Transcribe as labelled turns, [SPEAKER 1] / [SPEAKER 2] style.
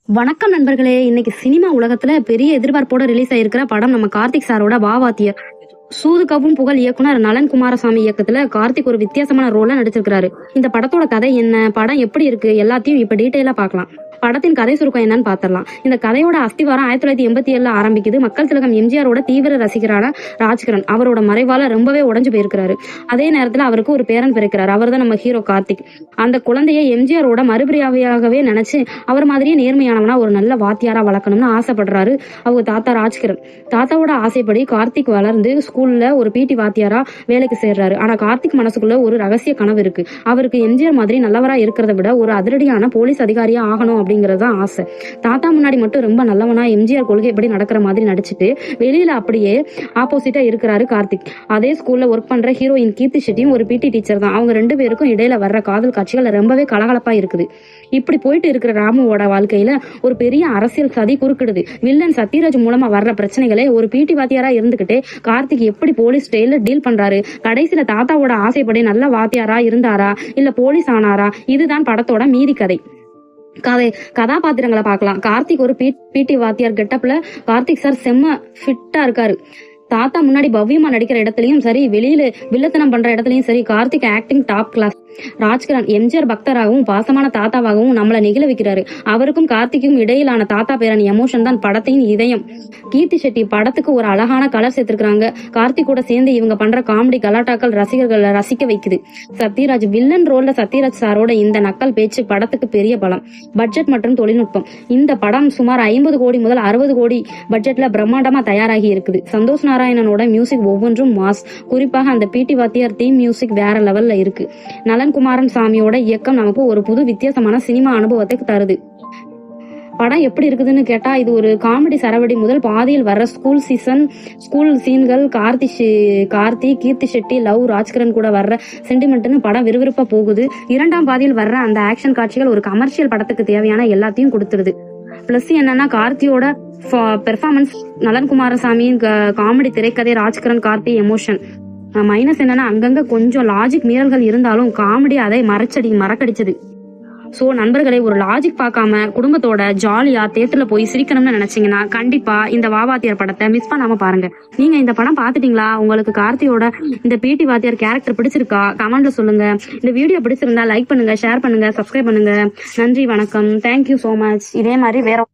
[SPEAKER 1] வணக்கம் நண்பர்களே. இன்னைக்கு சினிமா உலகத்துல பெரிய எதிர்பார்ப்போட ரிலீஸ் ஆயிருக்கிற படம் நம்ம கார்த்திக் சாரோட வாவாத்தியர். சூதுகவும் புகழ் இயக்குனர் நலன் குமாரசாமி இயக்கத்துல கார்த்திக் ஒரு வித்தியாசமான ரோல்ல நடிச்சிருக்காரு. இந்த படத்தோட கதை என்ன, படம் எப்படி இருக்கு, எல்லாத்தையும் இப்ப டீடைலா பார்க்கலாம். படத்தின் கதை சுருக்கம் என்னன்னு பாத்திரலாம். இந்த கதையோட அஸ்திவாரம் 1987 ஆரம்பிக்குது. மக்கள் திலகம் எம்ஜிஆரோட தீவிர ரசிகரான ராஜ்கிரண் அவரோட மறைவால ரொம்பவே உடைஞ்சு போயிருக்கிறாரு. அதே நேரத்துல அவருக்கு ஒரு பேரன் பிறக்கிறாரு. அவர் தான் நம்ம ஹீரோ கார்த்திக். அந்த குழந்தைய எம்ஜிஆரோட மறுபிரியாவையாகவே நினைச்சு அவர் மாதிரியே நேர்மையானவனா ஒரு நல்ல வாத்தியாரா வளர்க்கணும்னு ஆசைப்படுறாரு அவங்க தாத்தா ராஜ்கிரண். தாத்தாவோட ஆசைப்படி கார்த்திக் வளர்ந்து ஸ்கூல்ல ஒரு பிடி வாத்தியாரா வேலைக்கு சேர்றாரு. ஆனா கார்த்திக் மனசுக்குள்ள ஒரு ரகசிய கனவு இருக்கு. அவருக்கு எம்ஜிஆர் மாதிரி நல்லவரா இருக்கிறத விட ஒரு அதிரடியான போலீஸ் அதிகாரியா ஆகணும் அப்படிங்கறதுதான் ஆசை. தாத்தா முன்னாடி மட்டும் ரொம்ப நல்லவனா எம்ஜிஆர் கொள்கைப்படி நடக்கிற மாதிரி நடிச்சுட்டு வெளியில அப்படியே ஆப்போசிட்டா இருக்கிறாரு கார்த்திக். அதே ஸ்கூல்ல ஒர்க் பண்ற ஹீரோயின் கீர்த்தி ஷெட்டியும் ஒரு பிடி டீச்சர் தான். அவங்க ரெண்டு பேருக்கும் இடையில வர்ற காதல் காட்சிகள் ரொம்பவே கலகலப்பா இருக்குது. இப்படி போயிட்டு இருக்கிற ராமுவோட வாழ்க்கையில ஒரு பெரிய அரசியல் சதி குறுக்கிடுது. வில்லன் சத்யராஜ் மூலமா வர்ற பிரச்சனைகளே ஒரு பிடி வாத்தியாரா இருந்துகிட்டே கார்த்திக் எப்படி போலீஸ் ஸ்டைல டீல் பண்றாரு, கடைசியில தாத்தாவோட ஆசைப்படி நல்ல வாத்தியாரா இருந்தாரா இல்ல போலீஸ் ஆனாரா, இதுதான் படத்தோட மீதி கதை. கதாபாத்திரங்களை பார்க்கலாம். கார்த்திக் ஒரு பிடி வாத்தியார் கெட்டப்ல கார்த்திக் சார் செம்ம ஃபிட்டா இருக்காரு. தாத்தா முன்னாடி பவ்யமா நடிக்கிற இடத்துலயும் சரி, வெளியில வில்லத்தனம் பண்ற இடத்துலயும் சரி Karthik acting top class. Rajkiran MGR பக்தராகவும் பாசமான தாத்தாவாகவும் நம்மள நெகிழ வைக்கிறாரு. அவருக்கும் கார்த்திக்கும் இடையிலான தாத்தா பேரன் எமோஷன் தான் படத்தின் இதயம். கீர்த்தி ஷெட்டி படத்துக்கு ஒரு அழகான கலர் சேர்த்திருக்காங்க. கார்த்திக் கூட சேர்ந்து இவங்க பண்ற காமெடி கலாட்டாக்கள் ரசிகர்களை ரசிக்க வைக்குது. சத்யராஜ் வில்லன் ரோல்ல சத்யராஜ் சாரோட இந்த நக்கல் பேச்சு படத்துக்கு பெரிய பலம். பட்ஜெட் மற்றும் தொழில்நுட்பம். இந்த படம் சுமார் 50 கோடி முதல் 60 கோடி பட்ஜெட்ல பிரம்மாண்டமா தயாராகி இருக்குது. சந்தோஷ் நாராயணனோட மியூசிக் ஒவ்வொன்றும் மாஸ். குறிப்பாக அந்த பிடி வாத்தியார் தீம் மியூசிக் வேற லெவல்ல இருக்கு. நலன் குமாரன் சாமியோட இயக்கம் நமக்கு ஒரு புது வித்தியாசமான சினிமா அனுபவத்தை தருது. படம் எப்படி இருக்குதுன்னு கேட்டா, இது ஒரு காமெடி சரவடி. முதல் பாதியில் வர்ற ஸ்கூல் சீன்கள், கார்த்தி கீர்த்தி ஷெட்டி லவ், ராஜ்கிரண் கூட வர்ற சென்டிமெண்ட்னு படம் விறுவிறுப்பா போகுது. இரண்டாம் பாதியில் வர்ற அந்த ஆக்ஷன் காட்சிகள் ஒரு கமர்ஷியல் படத்துக்கு தேவையான எல்லாத்தையும் கொடுத்துடுது. பிளஸ் என்னன்னா கார்த்தியோட பெர்ஃபார்மன்ஸ், நலன் குமாரசாமியின் காமெடி, திரைக்கதை, ராஜ்கிரண் கார்த்தி எமோஷன். மைனஸ் என்னன்னா அங்கங்க கொஞ்சம் லாஜிக் மீறல்கள் இருந்தாலும் காமெடி அதை மறக்கடிச்சது. சோ நண்பர்களே, ஒரு லாஜிக் பார்க்காம குடும்பத்தோட ஜாலியா தியேட்டர்ல போய் சிரிக்கணும்னு நினைச்சீங்கன்னா கண்டிப்பா இந்த வாத்தியார் படத்தை மிஸ் பண்ணாம பாருங்க. நீங்க இந்த படம் பாத்துட்டீங்களா? உங்களுக்கு கார்த்தியோட இந்த பிடி வாத்தியார் கேரக்டர் பிடிச்சிருக்கா? கமெண்ட்ல சொல்லுங்க. இந்த வீடியோ பிடிச்சிருந்தா லைக் பண்ணுங்க, ஷேர் பண்ணுங்க, சப்ஸ்கிரைப் பண்ணுங்க. நன்றி, வணக்கம், தேங்க்யூ சோ மச். இதே மாதிரி வேற